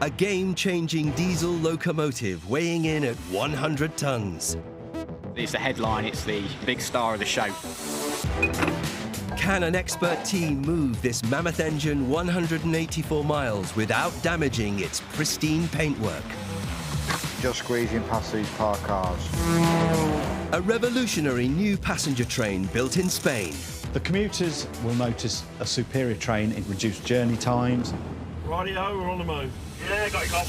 A game-changing diesel locomotive weighing in at 100 tons. It's the headline, it's the big star of the show. Can an expert team move this mammoth engine 184 miles without damaging its pristine paintwork? Just squeezing past these parked cars. A revolutionary new passenger train built in Spain. The commuters will notice a superior train in reduced journey times. Rightio, we're on the move. Yeah, got it, got.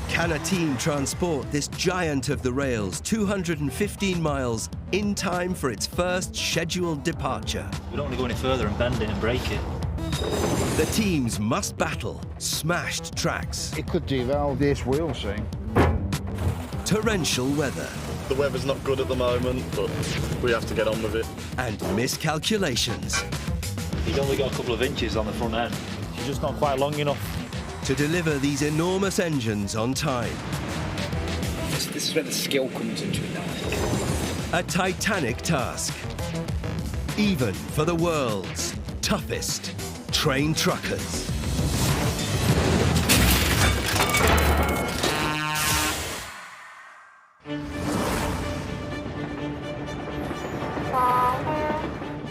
Can a team transport this giant of the rails 215 miles in time for its first scheduled departure? We don't want to go any further and bend it and break it. The teams must battle smashed tracks, It could derail this wheel thing. torrential weather, The weather's not good at the moment, but we have to get on with it. and miscalculations He's only got a couple of inches on the front end. She's just not quite long enough. to deliver these enormous engines on time. This is where the skill comes into it now. A titanic task, even for the world's toughest train truckers.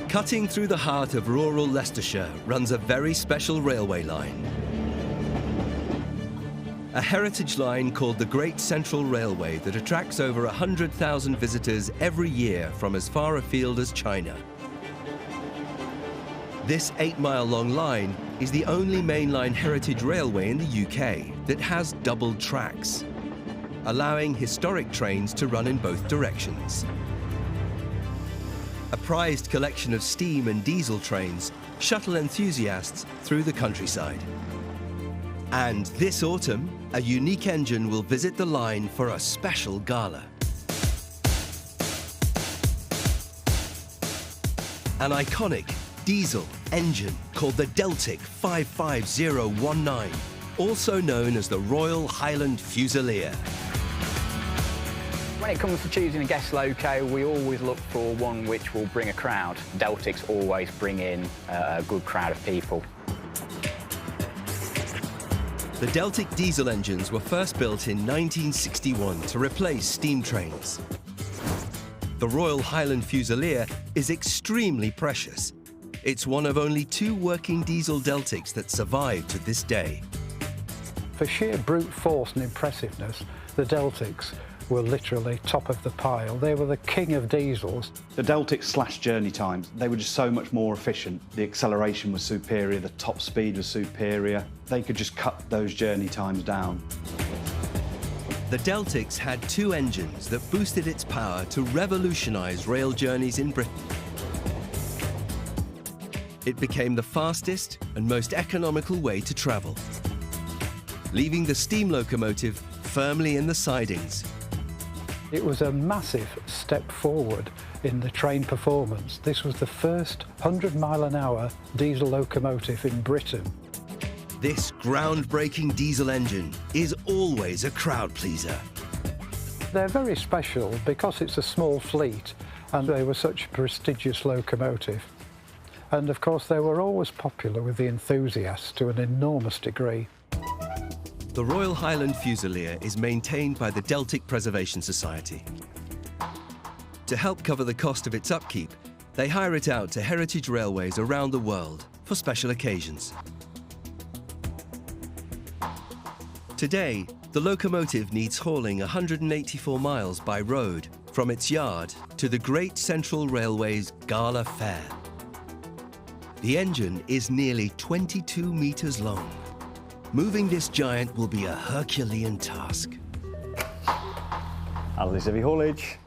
Cutting through the heart of rural Leicestershire runs a very special railway line. A heritage line called the Great Central Railway that attracts over 100,000 visitors every year from as far afield as China. This 8-mile-long line is the only mainline heritage railway in the UK that has double tracks, allowing historic trains to run in both directions. A prized collection of steam and diesel trains shuttle enthusiasts through the countryside. And this autumn, a unique engine will visit the line for a special gala. An iconic diesel engine called the Deltic 55019, also known as the Royal Highland Fusilier. When it comes to choosing a guest loco, we always look for one which will bring a crowd. Deltics always bring in a good crowd of people. The Deltic diesel engines were first built in 1961 to replace steam trains. The Royal Highland Fusilier is extremely precious. It's one of only 2 working diesel Deltics that survive to this day. For sheer brute force and impressiveness, the Deltics were literally top of the pile. They were the king of diesels. The Deltic slashed journey times. They were just so much more efficient. The acceleration was superior, the top speed was superior. They could just cut those journey times down. The Deltics had 2 engines that boosted its power to revolutionize rail journeys in Britain. It became the fastest and most economical way to travel, leaving the steam locomotive firmly in the sidings. It was a massive step forward in the train performance. This was the first 100-mile-an-hour diesel locomotive in Britain. This groundbreaking diesel engine is always a crowd pleaser. They're very special because it's a small fleet and they were such a prestigious locomotive. And of course they were always popular with the enthusiasts to an enormous degree. The Royal Highland Fusilier is maintained by the Deltic Preservation Society. To help cover the cost of its upkeep, they hire it out to heritage railways around the world for special occasions. Today, the locomotive needs hauling 184 miles by road from its yard to the Great Central Railway's Gala Fair. The engine is nearly 22 meters long. Moving this giant will be a Herculean task. Alli's heavy haulage.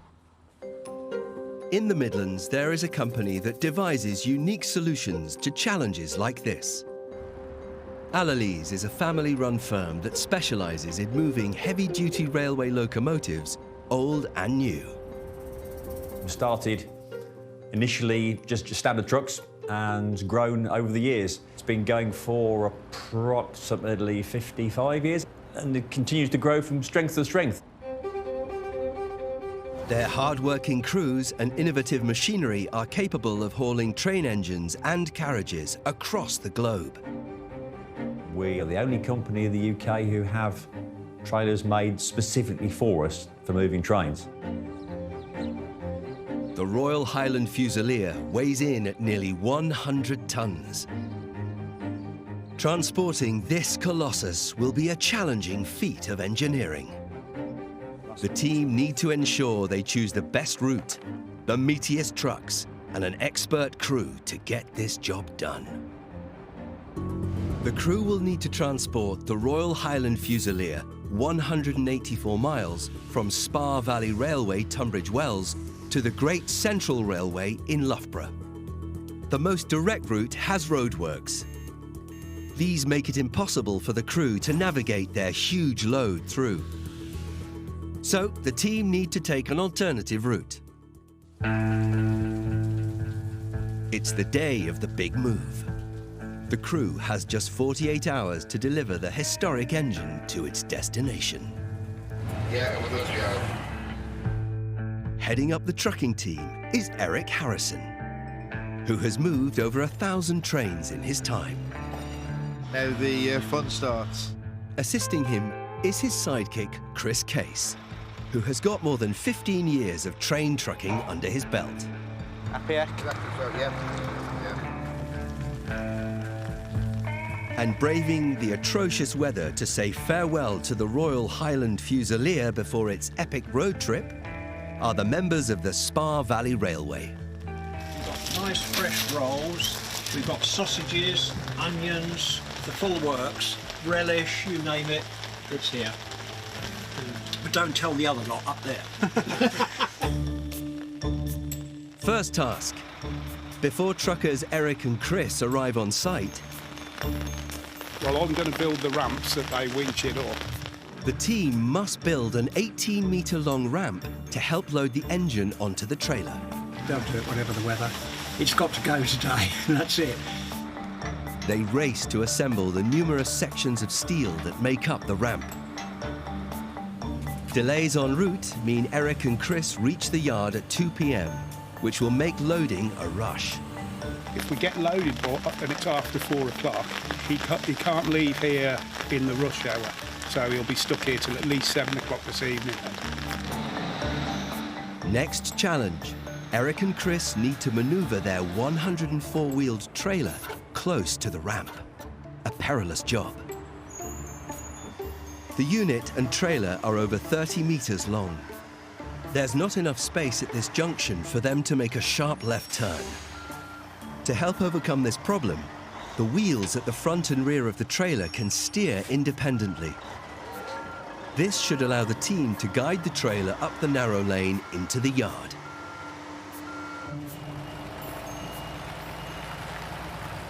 In the Midlands, there is a company that devises unique solutions to challenges like this. Alli's is a family-run firm that specializes in moving heavy-duty railway locomotives, old and new. We started initially just standard trucks and grown over the years. It's been going for approximately 55 years and it continues to grow from strength to strength. Their hard-working crews and innovative machinery are capable of hauling train engines and carriages across the globe. We are the only company in the UK who have trailers made specifically for us for moving trains. The Royal Highland Fusilier weighs in at nearly 100 tons. Transporting this colossus will be a challenging feat of engineering. The team need to ensure they choose the best route, the meatiest trucks, and an expert crew to get this job done. The crew will need to transport the Royal Highland Fusilier 184 miles from Spa Valley Railway, Tunbridge Wells, to the Great Central Railway in Loughborough. The most direct route has roadworks. These make it impossible for the crew to navigate their huge load through. So the team need to take an alternative route. It's the day of the big move. The crew has just 48 hours to deliver the historic engine to its destination. Yeah, with us, yeah. Heading up the trucking team is Eric Harrison, who has moved over 1,000 trains in his time. Now the fun starts. Assisting him is his sidekick, Chris Case, who has got more than 15 years of train trucking under his belt. Happier? Exactly so, yeah. And braving the atrocious weather to say farewell to the Royal Highland Fusilier before its epic road trip are the members of the Spa Valley Railway. We've got nice fresh rolls, we've got sausages, onions, the full works, relish, you name it, it's here. But don't tell the other lot up there. First task. Before truckers Eric and Chris arrive on site, well, I'm going to build the ramps that they winch it up. the team must build an 18-metre long ramp to help load the engine onto the trailer. They'll do it whatever the weather. It's got to go today, that's it. They race to assemble the numerous sections of steel that make up the ramp. Delays en route mean Eric and Chris reach the yard at 2 p.m, which will make loading a rush. If we get loaded and it's after 4 o'clock, he can't leave here in the rush hour, so he'll be stuck here till at least 7 o'clock this evening. Next challenge. Eric and Chris need to manoeuvre their 104-wheeled trailer close to the ramp. A perilous job. The unit and trailer are over 30 metres long. There's not enough space at this junction for them to make a sharp left turn. To help overcome this problem, the wheels at the front and rear of the trailer can steer independently. This should allow the team to guide the trailer up the narrow lane into the yard.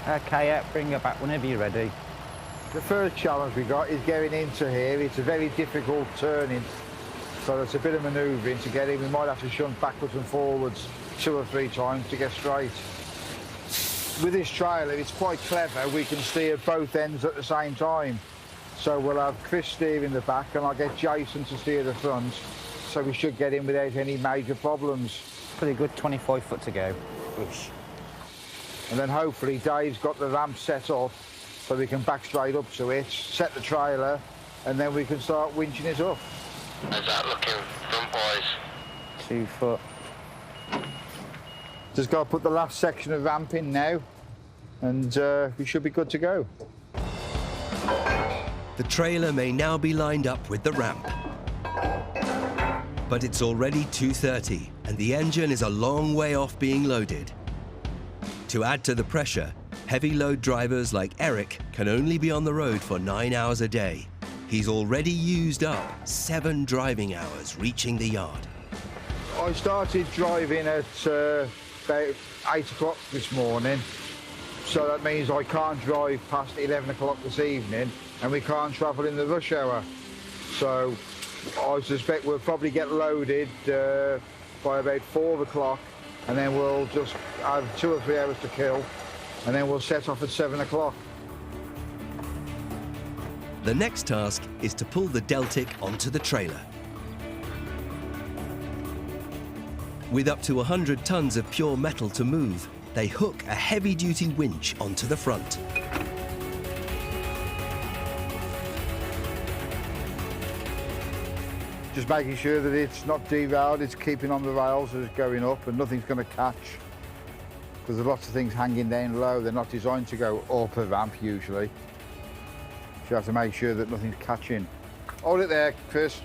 Okay, yeah, bring it back whenever you're ready. The first challenge we got is getting into here. It's a very difficult turning, so there's a bit of manoeuvring to get in. We might have to shunt backwards and forwards 2 or 3 times to get straight. With this trailer, it's quite clever. We can steer both ends at the same time. So we'll have Chris steering the back and I'll get Jason to steer the front. So we should get in without any major problems. Pretty good, 25 foot to go. And then hopefully Dave's got the ramp set up so we can back straight up to it, set the trailer, and then we can start winching it up. How's that looking front boys? 2 foot. Just got to put the last section of ramp in now, and we should be good to go. The trailer may now be lined up with the ramp. But it's already 2:30 and the engine is a long way off being loaded. To add to the pressure, heavy load drivers like Eric can only be on the road for 9 hours a day. He's already used up 7 driving hours reaching the yard. I started driving at about 8 o'clock this morning, so that means I can't drive past 11 o'clock this evening, and we can't travel in the rush hour. So I suspect we'll probably get loaded by about 4 o'clock, and then we'll just have 2 or 3 hours to kill, and then we'll set off at 7 o'clock. The next task is to pull the Deltic onto the trailer. With up to 100 tons of pure metal to move, they hook a heavy-duty winch onto the front. Just making sure that it's not derailed, it's keeping on the rails as it's going up and nothing's going to catch. Because there's lots of things hanging down low, they're not designed to go up a ramp usually. So you have to make sure that nothing's catching. Hold it there, Chris.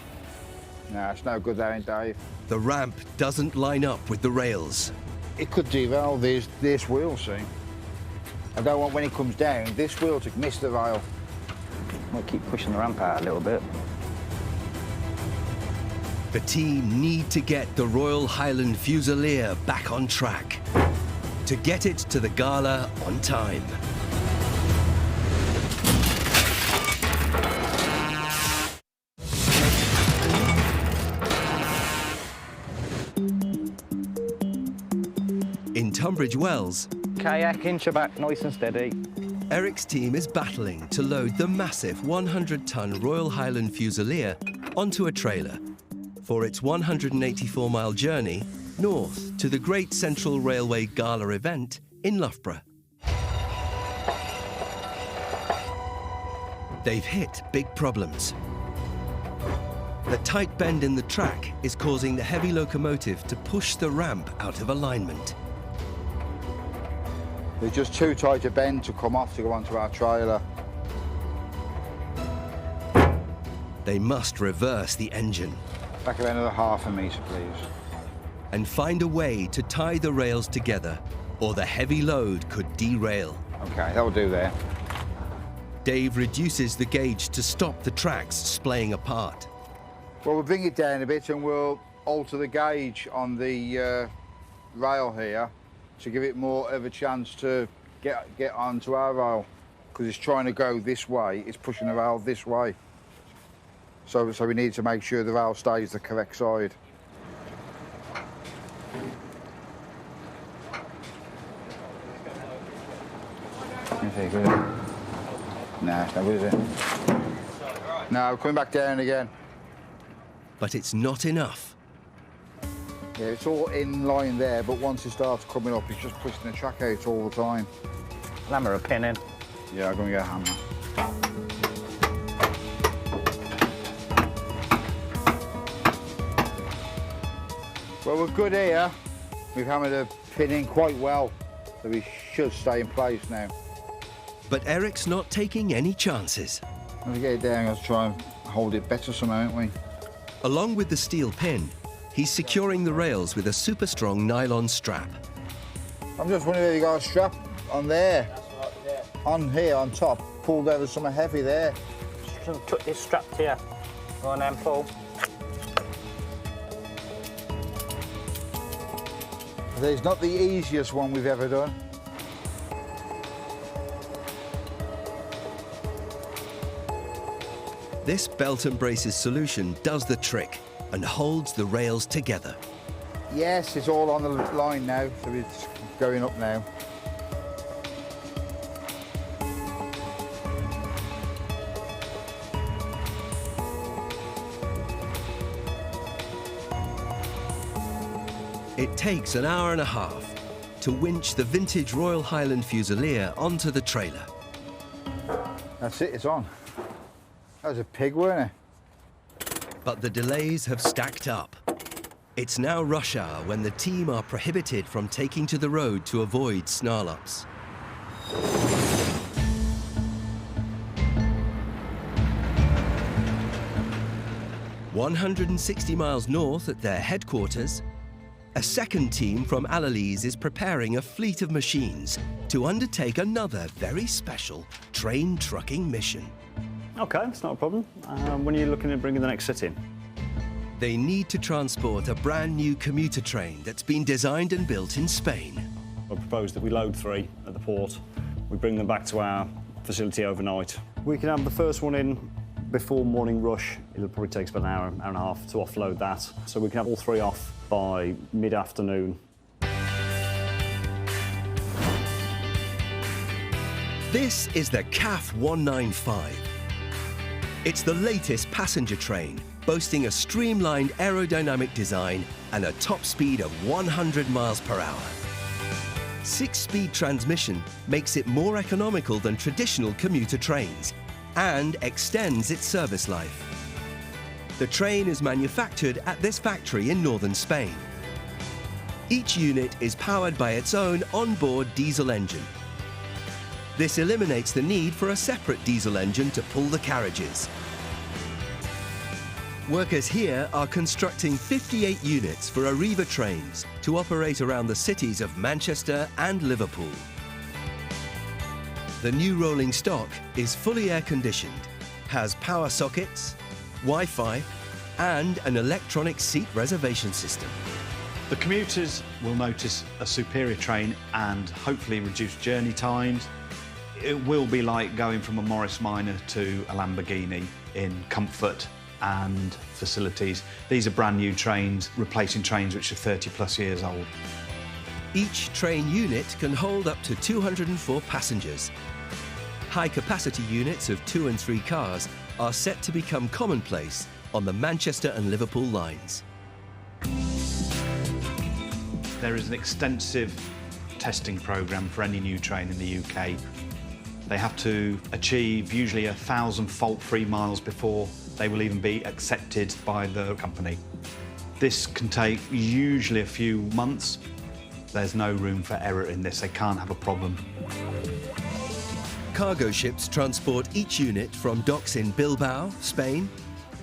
No, it's no good there, ain't Dave. The ramp doesn't line up with the rails. It could derail this wheel, see? I don't want when it comes down, this wheel to miss the rail. We'll keep pushing the ramp out a little bit. The team need to get the Royal Highland Fusilier back on track to get it to the gala on time. In Tunbridge Wells, Kayak, inch back, nice and steady. Eric's team is battling to load the massive 100-ton Royal Highland Fusilier onto a trailer for its 184-mile journey north to the Great Central Railway Gala event in Loughborough. They've hit big problems. The tight bend in the track is causing the heavy locomotive to push the ramp out of alignment. They're just too tight a bend to come off to go onto our trailer. They must reverse the engine. Back of another half a metre, please. And find a way to tie the rails together, or the heavy load could derail. Okay, that'll do there. Dave reduces the gauge to stop the tracks splaying apart. Well, we'll bring it down a bit and we'll alter the gauge on the rail here to give it more of a chance to get onto our rail, because it's trying to go this way, it's pushing the rail this way. So we need to make sure the rail stays the correct side. Okay, good. No, it's no good, is it? No, coming back down again. But it's not enough. Yeah, it's all in line there, but once it starts coming up, it's just pushing the track out all the time. Hammer a pin in. Yeah, I'm going to get a hammer. Well, we're good here. We've hammered a pin in quite well, so we should stay in place now. But Eric's not taking any chances. When we get it down, let's try and hold it better somehow, aren't we? Along with the steel pin, he's securing the rails with a super strong nylon strap. I'm just wondering if you got a strap on there. On here, on top, pulled over something heavy there. It's strapped here. Go on then, pull. It's not the easiest one we've ever done. This belt and braces solution does the trick and holds the rails together. Yes, it's all on the line now, so it's going up now. It takes an hour and a half to winch the vintage Royal Highland Fusilier onto the trailer. That's it, it's on. That was a pig, weren't it? But the delays have stacked up. It's now rush hour when the team are prohibited from taking to the road to avoid snarl-ups. "160 miles north at their headquarters, a second team from Allalees is preparing a fleet of machines to undertake another very special train trucking mission. OK, it's not a problem. When are you looking at bringing the next sit in? They need to transport a brand new commuter train that's been designed and built in Spain. I propose that we load 3 at the port. We bring them back to our facility overnight. We can have the first one in before morning rush. It'll probably take about an hour and a half to offload that. So we can have all 3 off by mid-afternoon. This is the CAF 195. It's the latest passenger train, boasting a streamlined aerodynamic design and a top speed of 100 miles per hour. 6-speed transmission makes it more economical than traditional commuter trains and extends its service life. The train is manufactured at this factory in northern Spain. Each unit is powered by its own onboard diesel engine. This eliminates the need for a separate diesel engine to pull the carriages. Workers here are constructing 58 units for Arriva trains to operate around the cities of Manchester and Liverpool. The new rolling stock is fully air-conditioned, has power sockets, Wi-Fi, and an electronic seat reservation system. The commuters will notice a superior train and hopefully reduce journey times. It will be like going from a Morris Minor to a Lamborghini in comfort and facilities. These are brand new trains, replacing trains which are 30+ years old. Each train unit can hold up to 204 passengers. High-capacity units of 2 and 3 cars are set to become commonplace on the Manchester and Liverpool lines. There is an extensive testing programme for any new train in the UK. They have to achieve usually 1,000 fault-free miles before they will even be accepted by the company. This can take usually a few months. There's no room for error in this. They can't have a problem. Cargo ships transport each unit from docks in Bilbao, Spain,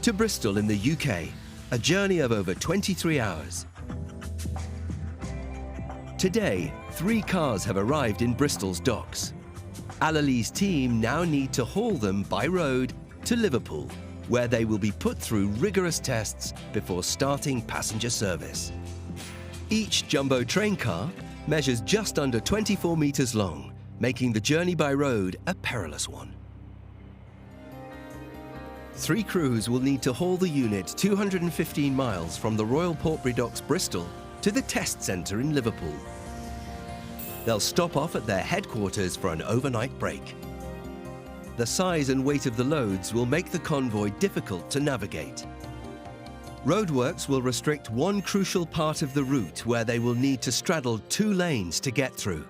to Bristol in the UK, a journey of over 23 hours. Today, 3 cars have arrived in Bristol's docks. Alali's team now need to haul them by road to Liverpool, where they will be put through rigorous tests before starting passenger service. Each jumbo train car measures just under 24 metres long, making the journey by road a perilous one. 3 crews will need to haul the unit 215 miles from the Royal Portbury Docks, Bristol, to the test centre in Liverpool. They'll stop off at their headquarters for an overnight break. The size and weight of the loads will make the convoy difficult to navigate. Roadworks will restrict one crucial part of the route where they will need to straddle 2 lanes to get through.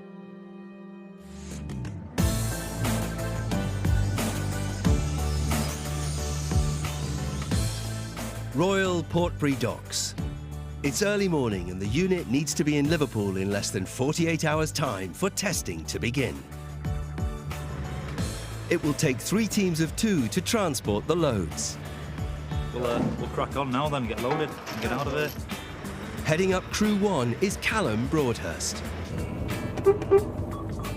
Royal Portbury Docks. It's early morning and the unit needs to be in Liverpool in less than 48 hours' time for testing to begin. It will take 3 teams of 2 to transport the loads. We'll crack on now then, get loaded and get out of here. Heading up Crew 1 is Callum Broadhurst.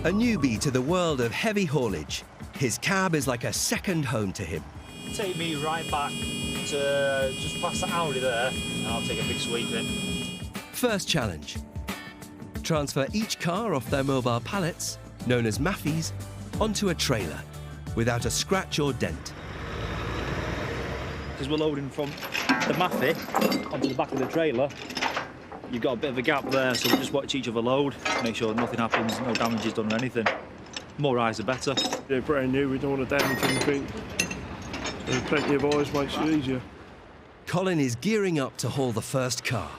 A newbie to the world of heavy haulage, his cab is like a second home to him. Take me right back to just past the Audi there, and I'll take a big sweep in. First challenge. Transfer each car off their mobile pallets, known as maffies, onto a trailer, without a scratch or dent. Because we're loading from the maffy onto the back of the trailer, you've got a bit of a gap there, so we just watch each other load, make sure nothing happens, no damage is done or anything. More eyes the better. They're brand new, we don't want to damage anything. So plenty of eyes makes it easier. Colin is gearing up to haul the first car.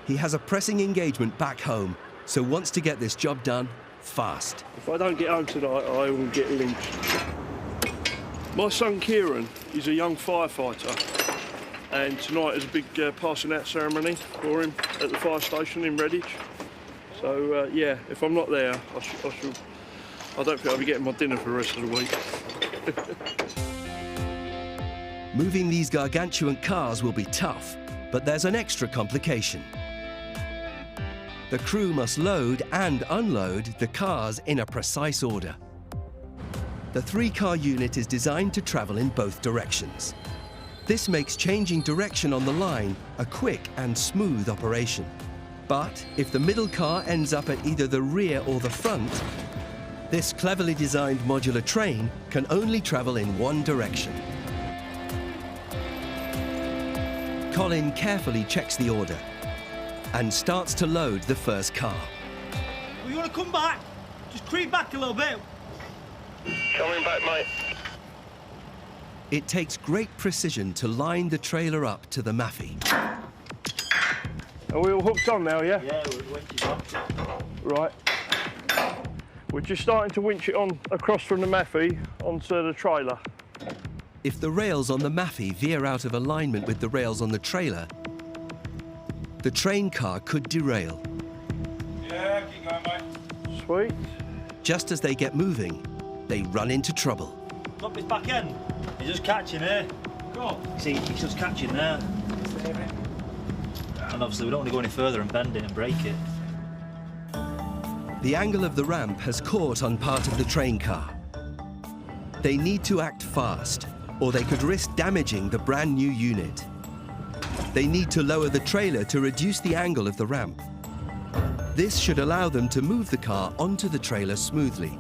He has a pressing engagement back home, so wants to get this job done fast. If I don't get home tonight, I will get lynched. My son Kieran is a young firefighter, and tonight is a big passing out ceremony for him at the fire station in Redditch. So yeah, if I'm not there, I don't think I'll be getting my dinner for the rest of the week. Moving these gargantuan cars will be tough, but there's an extra complication. The crew must load and unload the cars in a precise order. The 3-car unit is designed to travel in both directions. This makes changing direction on the line a quick and smooth operation. But if the middle car ends up at either the rear or the front, this cleverly designed modular train can only travel in one direction. Colin carefully checks the order and starts to load the first car. Well, you want to come back? Just creep back a little bit. Coming back, mate. It takes great precision to line the trailer up to the maffy. Are we all hooked on now, yeah? Yeah, we're winching on. Right. We're just starting to winch it on across from the maffy onto the trailer. If the rails on the Maffei veer out of alignment with the rails on the trailer, the train car could derail. Yeah, keep going, mate. Sweet. Just as they get moving, they run into trouble. Drop his back end. He's just catching here. Go on. See, he's just catching there. And obviously we don't want to go any further and bend it and break it. The angle of the ramp has caught on part of the train car. They need to act fast, or they could risk damaging the brand new unit. They need to lower the trailer to reduce the angle of the ramp. This should allow them to move the car onto the trailer smoothly.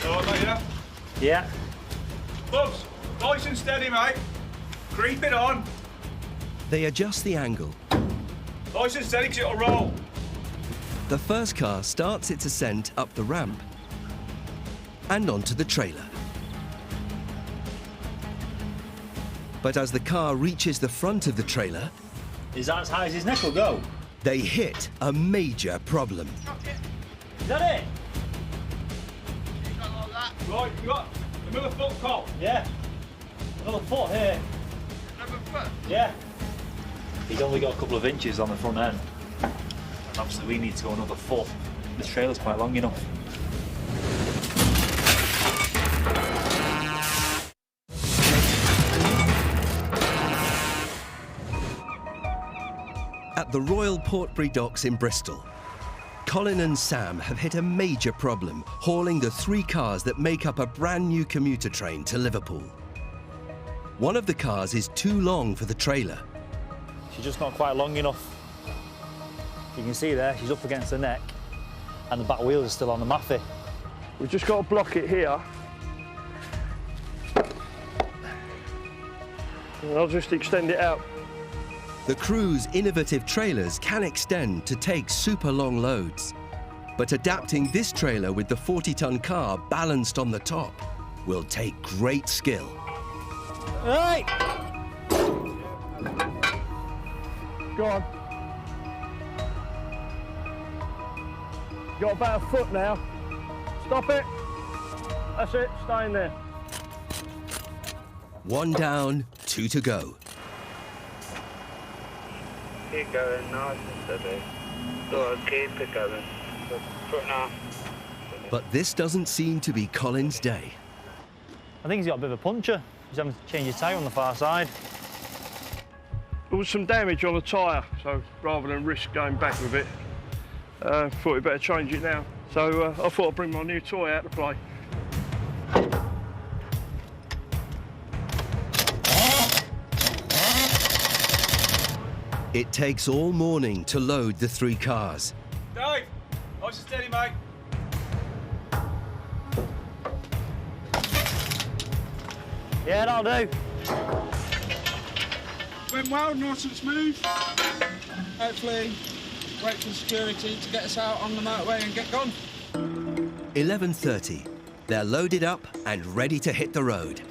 All right, mate, yeah? Yeah. Bubs, nice and steady, mate. Creep it on. They adjust the angle. Nice and steady, 'cause it'll roll. The first car starts its ascent up the ramp and onto the trailer. But as the car reaches the front of the trailer, Is that as high as his neck will go? they hit a major problem. Is that it? Right, you got another foot, Cole. Yeah. Another foot here. Another foot? Yeah. He's only got a couple of inches on the front end. And obviously we need to go another foot. The trailer's quite long enough. At the Royal Portbury Docks in Bristol, Colin and Sam have hit a major problem hauling the 3 cars that make up a brand new commuter train to Liverpool. One of the cars is too long for the trailer. She's just not quite long enough. You can see there, she's up against the neck and the back wheels are still on the Maffei. We've just got to block it here. And I'll just extend it out. The crew's innovative trailers can extend to take super long loads. But adapting this trailer with the 40-ton car balanced on the top will take great skill. Right. Go on. Got about a foot now. Stop it. That's it, stay in there. 1 down, 2 to go. Keep going, nice and steady. Go on, keep it going. Foot now. But this doesn't seem to be Colin's day. I think he's got a bit of a puncture. He's having to change his tyre on the far side. There was some damage on the tyre, so rather than risk going back with it, thought we'd better change it now. So I thought I'd bring my new toy out to play. It takes all morning to load the 3 cars. Dave, nice and steady, mate. Yeah, that'll do. Went well, nice and smooth. Hopefully, wait for security to get us out on the motorway and get gone. 11:30. They're loaded up and ready to hit the road.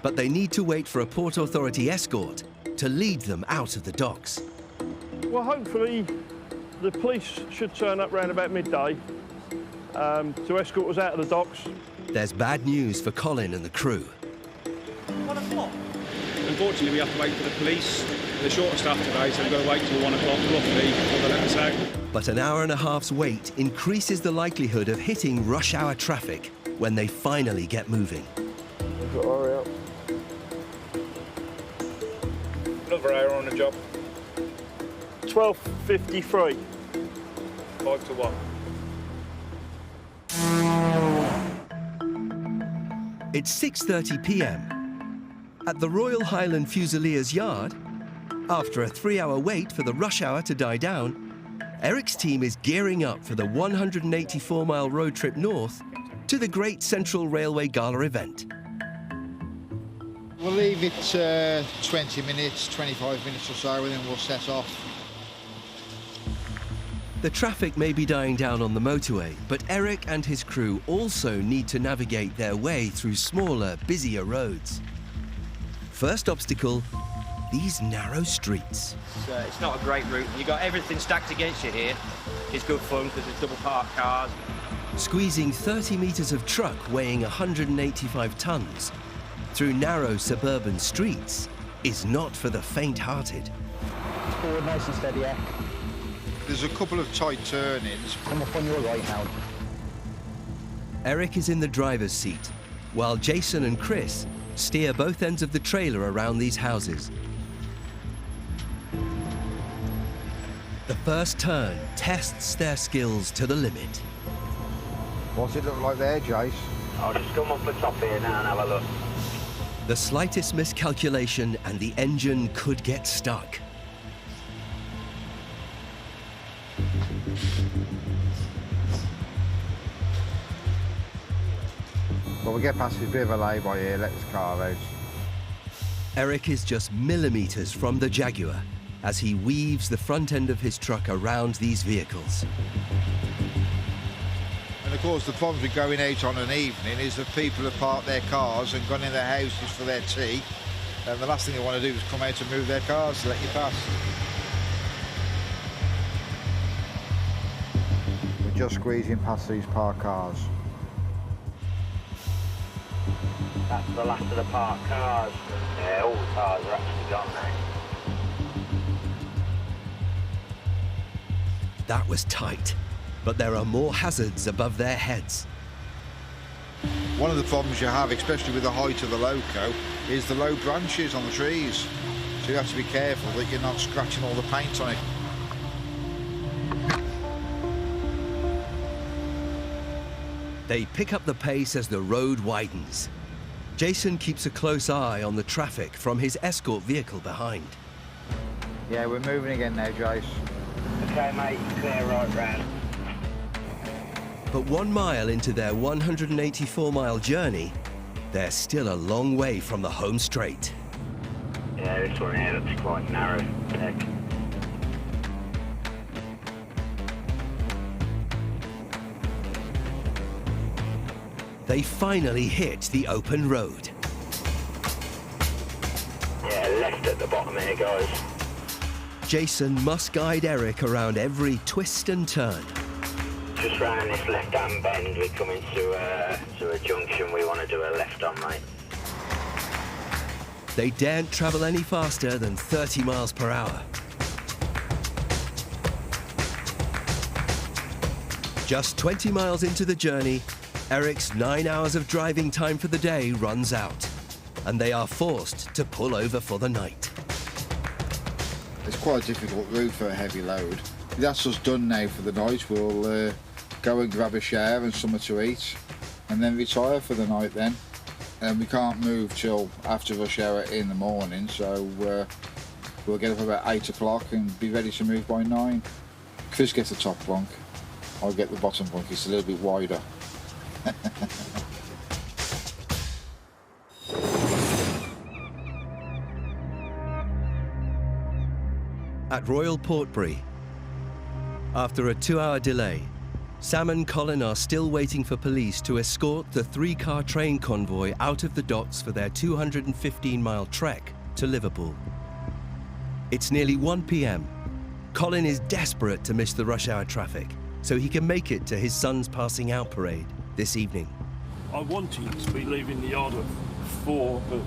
But they need to wait for a Port Authority escort to lead them out of the docks. Well, hopefully the police should turn up around about midday to escort us out of the docks. There's bad news for Colin and the crew. What a flop. Unfortunately, we have to wait for the police. They're short of staff today, so we've got to wait till 1 o'clock roughly before they let us out. But an hour and a half's wait increases the likelihood of hitting rush hour traffic when they finally get moving. We've got to hurry up. Another hour on the job. 12:53. 5 to 1. It's 6:30 p.m. At the Royal Highland Fusiliers Yard, after a 3-hour wait for the rush hour to die down, Eric's team is gearing up for the 184-mile road trip north to the Great Central Railway Gala event. We'll leave it 20 minutes, 25 minutes or so, and then we'll set off. The traffic may be dying down on the motorway, but Eric and his crew also need to navigate their way through smaller, busier roads. First obstacle, these narrow streets. It's not a great route. You've got everything stacked against you here. It's good fun because it's double parked cars. Squeezing 30 metres of truck weighing 185 tonnes through narrow suburban streets is not for the faint-hearted. Forward nice and steady, yeah. There's a couple of tight turnings. Come up on your right now. Eric is in the driver's seat, while Jason and Chris steer both ends of the trailer around these houses. The first turn tests their skills to the limit. What's it look like there, Jace? I'll just come up the top here now and have a look. The slightest miscalculation and the engine could get stuck. Well, we get past this bit of a lay-by here, let this car out. Eric is just millimetres from the Jaguar as he weaves the front end of his truck around these vehicles. And of course, the problems with going out on an evening is that people have parked their cars and gone in their houses for their tea, and the last thing they want to do is come out and move their cars to let you pass. We're just squeezing past these parked cars. That's the last of the parked cars. Yeah, all the cars are actually gone now. That was tight, but there are more hazards above their heads. One of the problems you have, especially with the height of the loco, is the low branches on the trees. So you have to be careful that you're not scratching all the paint on it. They pick up the pace as the road widens. Jason keeps a close eye on the traffic from his escort vehicle behind. Yeah, we're moving again now, Jace. Okay, mate, clear right round. But 1 mile into their 184-mile journey, they're still a long way from the home straight. Yeah, this one here looks quite narrow. Heck. They finally hit the open road. Yeah, left at the bottom here, guys. Jason must guide Eric around every twist and turn. Just round this left-hand bend, we come into a junction we want to do a left on, mate. They daren't travel any faster than 30 miles per hour. Just 20 miles into the journey, Eric's 9 hours of driving time for the day runs out, and they are forced to pull over for the night. It's quite a difficult route for a heavy load. That's us done now for the night. We'll go and grab a shower and something to eat, and then retire for the night then. And we can't move till after rush hour in the morning, so we'll get up about 8 o'clock and be ready to move by 9. Chris gets the top bunk, I'll get the bottom bunk, it's a little bit wider. At Royal Portbury, after a 2-hour delay, Sam and Colin are still waiting for police to escort the 3-car train convoy out of the docks for their 215-mile trek to Liverpool. It's nearly 1 p.m. Colin is desperate to miss the rush hour traffic so he can make it to his son's passing out parade this evening. I wanted to be leaving the yard at 4, but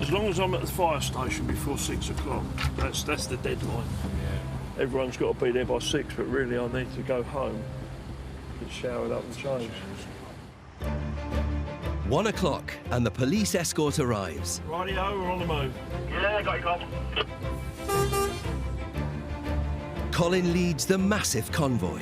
as long as I'm at the fire station before 6 o'clock, that's the deadline. Yeah. Everyone's got to be there by 6, but really I need to go home, get showered up and changed. 1 o'clock and the police escort arrives. Rightio, we're on the move. Yeah, got you, Cop. Colin leads the massive convoy.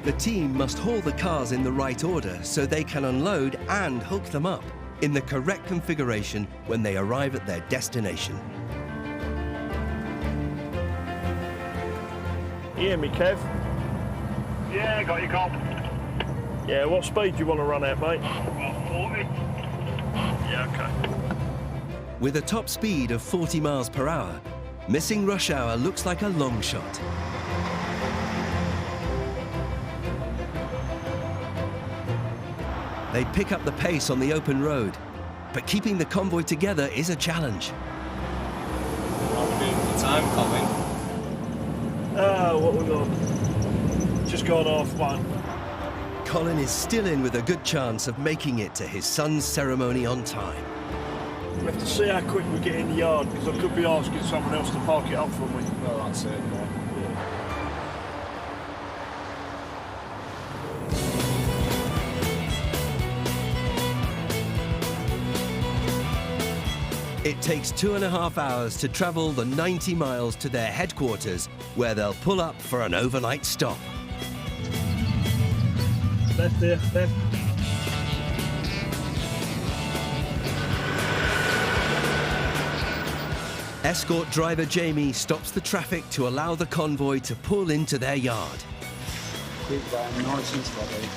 The team must haul the cars in the right order so they can unload and hook them up in the correct configuration when they arrive at their destination. You hear me, Kev? Yeah, got you, Cop. Yeah, what speed do you want to run at, mate? Well, 40. Yeah, okay. With a top speed of 40 miles per hour, missing rush hour looks like a long shot. They pick up the pace on the open road, but keeping the convoy together is a challenge. How are we doing for the time, Colin? now, what we got? Just gone half one. Colin is still in with a good chance of making it to his son's ceremony on time. We have to see how quick we get in the yard, because I could be asking someone else to park it up for me. Well, that's it, yeah. It takes 2.5 hours to travel the 90 miles to their headquarters, where they'll pull up for an overnight stop. Left there, left. Escort driver Jamie stops the traffic to allow the convoy to pull into their yard. Quick van, nice and steady.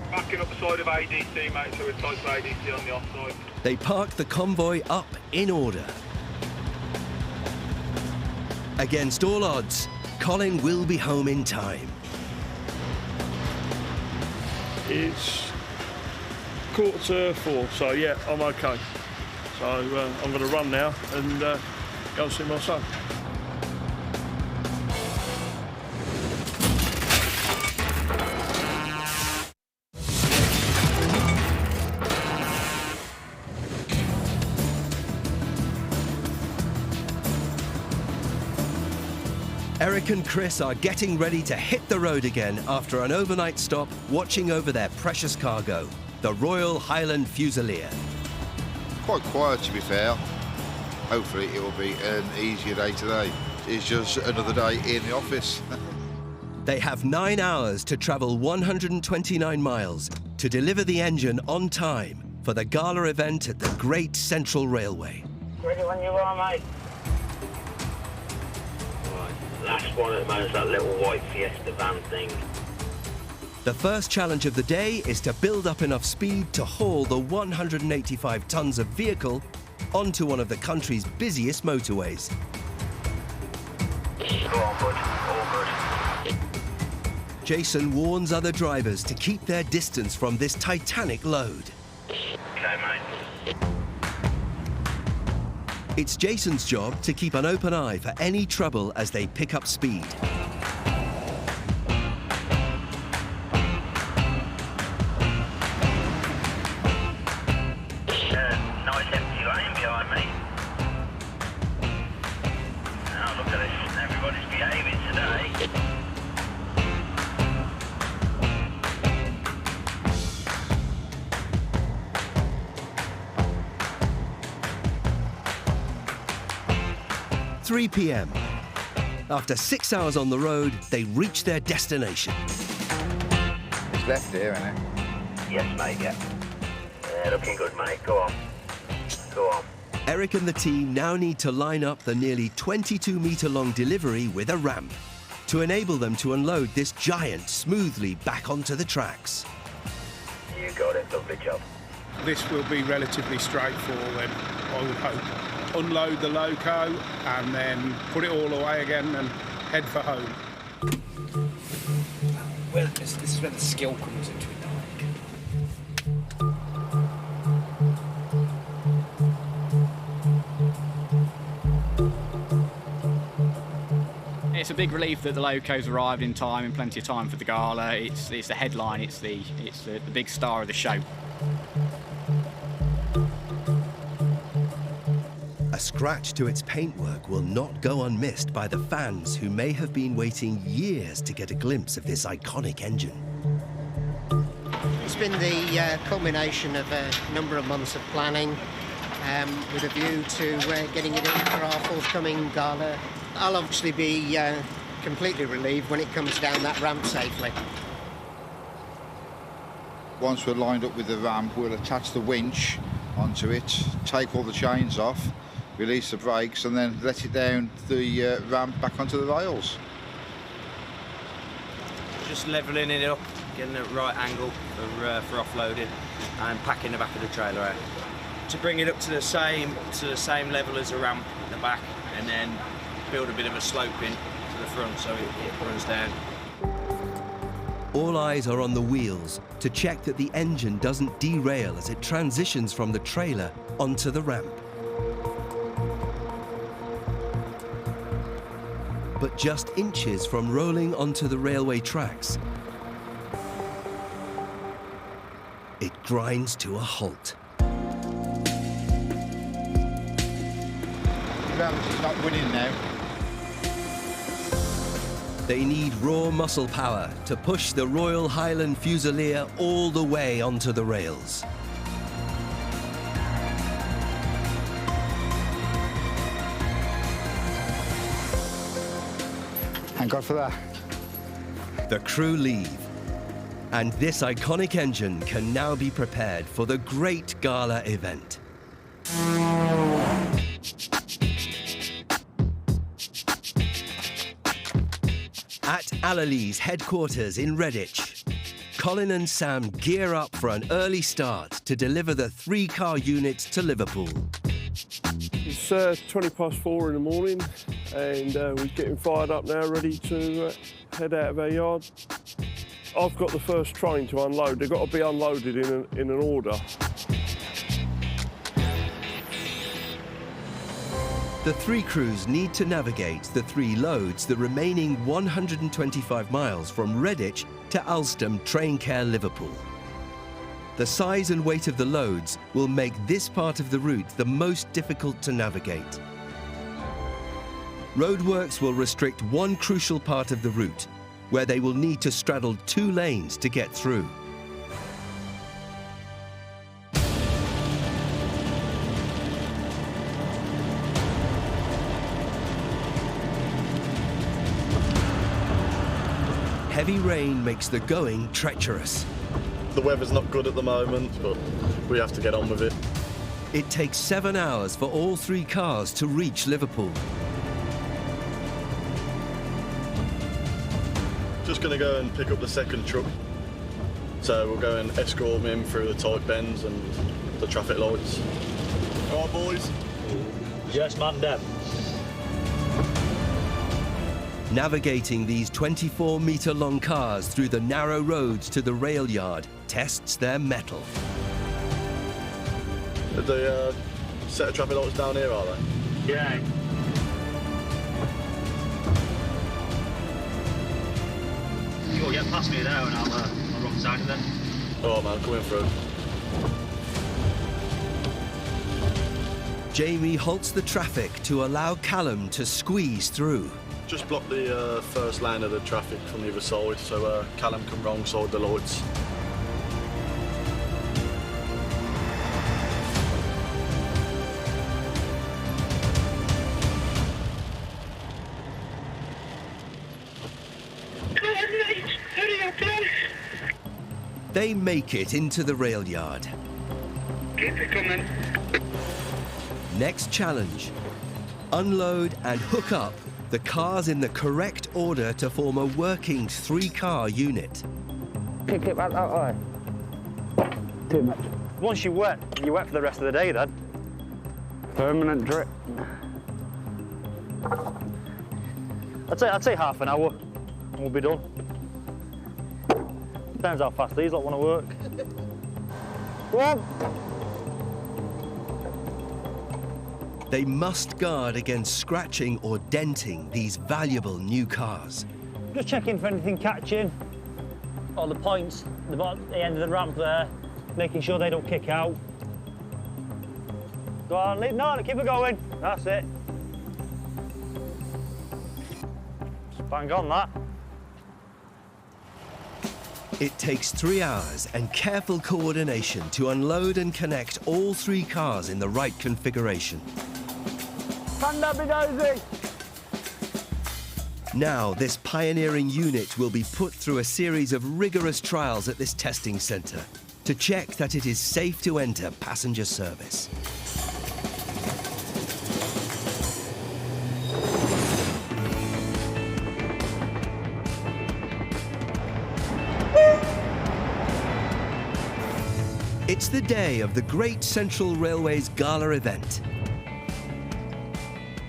Backing up the side of ADC, mate, so we're tight to ADC on the offside. They park the convoy up in order. Against all odds, Colin will be home in time. It's 3:45, so yeah, I'm okay. So I'm going to run now and go and see my son. Eric and Chris are getting ready to hit the road again after an overnight stop watching over their precious cargo, the Royal Highland Fusilier. Quite quiet, to be fair. Hopefully it will be an easier day today. It's just another day in the office. They have 9 hours to travel 129 miles to deliver the engine on time for the gala event at the Great Central Railway. Ready when you are, mate. Last one at the moment is that little white Fiesta van thing. The first challenge of the day is to build up enough speed to haul the 185 tons of vehicle onto one of the country's busiest motorways. Go on, bud. All good. Jason warns other drivers to keep their distance from this titanic load. Okay, mate. It's Jason's job to keep an open eye for any trouble as they pick up speed. Nice empty lane behind me. Now look at this. Everybody's behaving today. (3 p.m. After 6 hours on the road, they reach their destination. It's left here, isn't it? Yes, mate, yeah. Yeah, looking good, mate. Go on. Go on. Eric and the team now need to line up the nearly 22-metre-long delivery with a ramp to enable them to unload this giant smoothly back onto the tracks. You got it. Lovely job. This will be relatively straightforward, I would hope. Unload the loco and then put it all away again and head for home. Well, this is where the skill comes into it, It's a big relief that the loco's arrived in time, in plenty of time for the gala. It's the headline, it's the big star of the show. A scratch to its paintwork will not go unmissed by the fans who may have been waiting years to get a glimpse of this iconic engine. It's been the culmination of a number of months of planning with a view to getting it in for our forthcoming gala. I'll obviously be completely relieved when it comes down that ramp safely. Once we're lined up with the ramp, we'll attach the winch onto it, take all the chains off, release the brakes and then let it down the ramp back onto the rails. Just levelling it up, getting the right angle for offloading and packing the back of the trailer out. To bring it up to the same level as a ramp at the back and then build a bit of a slope in to the front so it runs down. All eyes are on the wheels to check that the engine doesn't derail as it transitions from the trailer onto the ramp. but just inches from rolling onto the railway tracks, it grinds to a halt. It's not winning now. They need raw muscle power to push the Royal Highland Fusilier all the way onto the rails. Thank God for that. The crew leave, and this iconic engine can now be prepared for the great gala event. At Allalee's headquarters in Redditch, Colin and Sam gear up for an early start to deliver the 3-car unit to Liverpool. It's 4:20 in the morning, and we're getting fired up now, ready to head out of our yard. I've got the first train to unload. They've got to be unloaded in an order. The 3 crews need to navigate the 3 loads the remaining 125 miles from Redditch to Alstom Train Care Liverpool. The size and weight of the loads will make this part of the route the most difficult to navigate. Roadworks will restrict one crucial part of the route, where they will need to straddle 2 lanes to get through. Heavy rain makes the going treacherous. The weather's not good at the moment, but we have to get on with it. It takes 7 hours for all 3 cars to reach Liverpool. Just going to go and pick up the second truck. So we'll go and escort him through the tight bends and the traffic lights. All right, boys? Yes, man, Deb. Navigating these 24-metre-long cars through the narrow roads to the rail yard tests their mettle. Are they set of traffic lights down here, are they? Yeah. You gotta get past me now and I'll rock side of them. All right, man, coming through. Jamie halts the traffic to allow Callum to squeeze through. Just block the first lane of the traffic from the other side, so Callum can wrong side the lights. They make it into the rail yard. Keep it coming. Next challenge: unload and hook up the cars in the correct order to form a working 3-car unit. Pick it back that way. Too much. Once you're wet for the rest of the day then. Permanent drip. I'd say half an hour and we'll be done. Depends how fast these lot want to work. Go on. They must guard against scratching or denting these valuable new cars. Just checking for anything catching. All the points, the end of the ramp there, making sure they don't kick out. Go on, no, keep it going. That's it. Just bang on that. It takes 3 hours and careful coordination to unload and connect all 3 cars in the right configuration. Now, this pioneering unit will be put through a series of rigorous trials at this testing centre to check that it is safe to enter passenger service. It's the day of the Great Central Railway's gala event.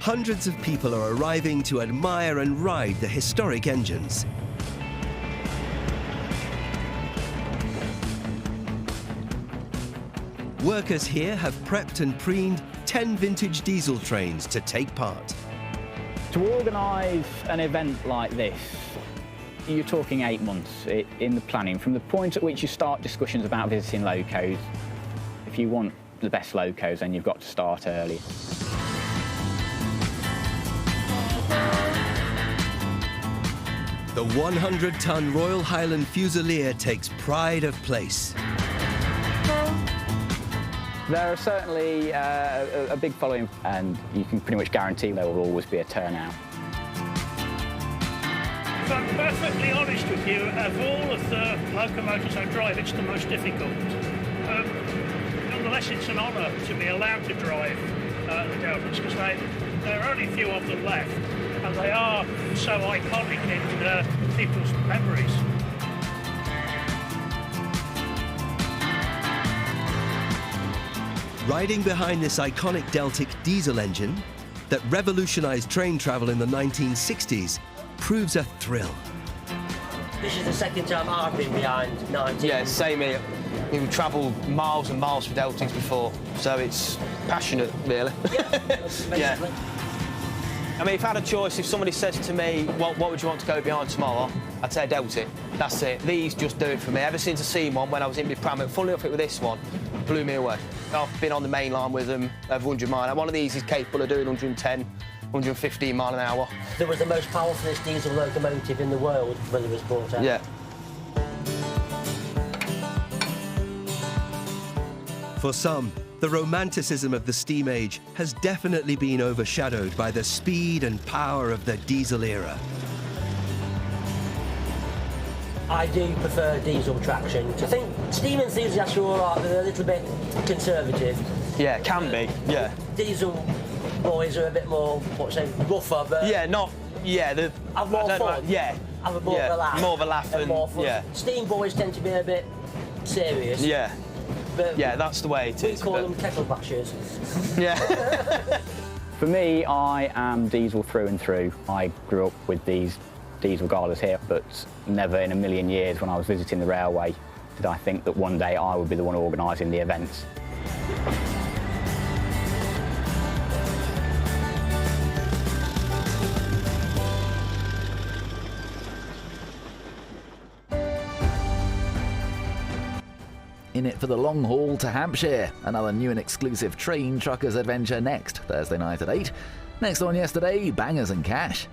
Hundreds of people are arriving to admire and ride the historic engines. Workers here have prepped and preened 10 vintage diesel trains to take part. To organise an event like this, you're talking 8 months in the planning, from the point at which you start discussions about visiting locos. If you want the best locos, then you've got to start early. The 100-ton Royal Highland Fusilier takes pride of place. There are certainly a big following, and you can pretty much guarantee there will always be a turnout. If I'm perfectly honest with you, of all of the locomotives I drive, it's the most difficult. Nonetheless, it's an honour to be allowed to drive the Deltics, because there are only a few of them left, and they are so iconic in people's memories. Riding behind this iconic Deltic diesel engine that revolutionised train travel in the 1960s proves a thrill. This is the second time I've been behind 19. Yeah, same here. We've travelled miles and miles for Deltics before, so it's passionate, really. Yeah. I mean, if I had a choice, if somebody says to me, what would you want to go behind tomorrow, I'd say Deltic. That's it. These just do it for me. Ever since I seen one when I was in my pram, funnily enough, it was this one, blew me away. I've been on the main line with them over 100 miles. One of these is capable of doing 110, 115 mile an hour. There was the most powerful diesel locomotive in the world when it was brought out. Yeah. For some, the romanticism of the steam age has definitely been overshadowed by the speed and power of the diesel era. I do prefer diesel traction. I think steam enthusiasts are all right, but they're a little bit conservative. Yeah, can be, yeah. Diesel boys are a bit more, rougher, but... Yeah, not... Yeah, the... Have more fun. Yeah. Have more of a laugh. More of a laugh and more fun. Yeah. Steam boys tend to be a bit serious. Yeah. But yeah, that's the way it is. We call them kettle bashers. Yeah. For me, I am diesel through and through. I grew up with these diesel galas here, but never in a million years when I was visiting the railway did I think that one day I would be the one organising the events. In it for the long haul to Hampshire. Another new and exclusive Train Truckers adventure next, Thursday night at 8. Next on Yesterday, Bangers and Cash.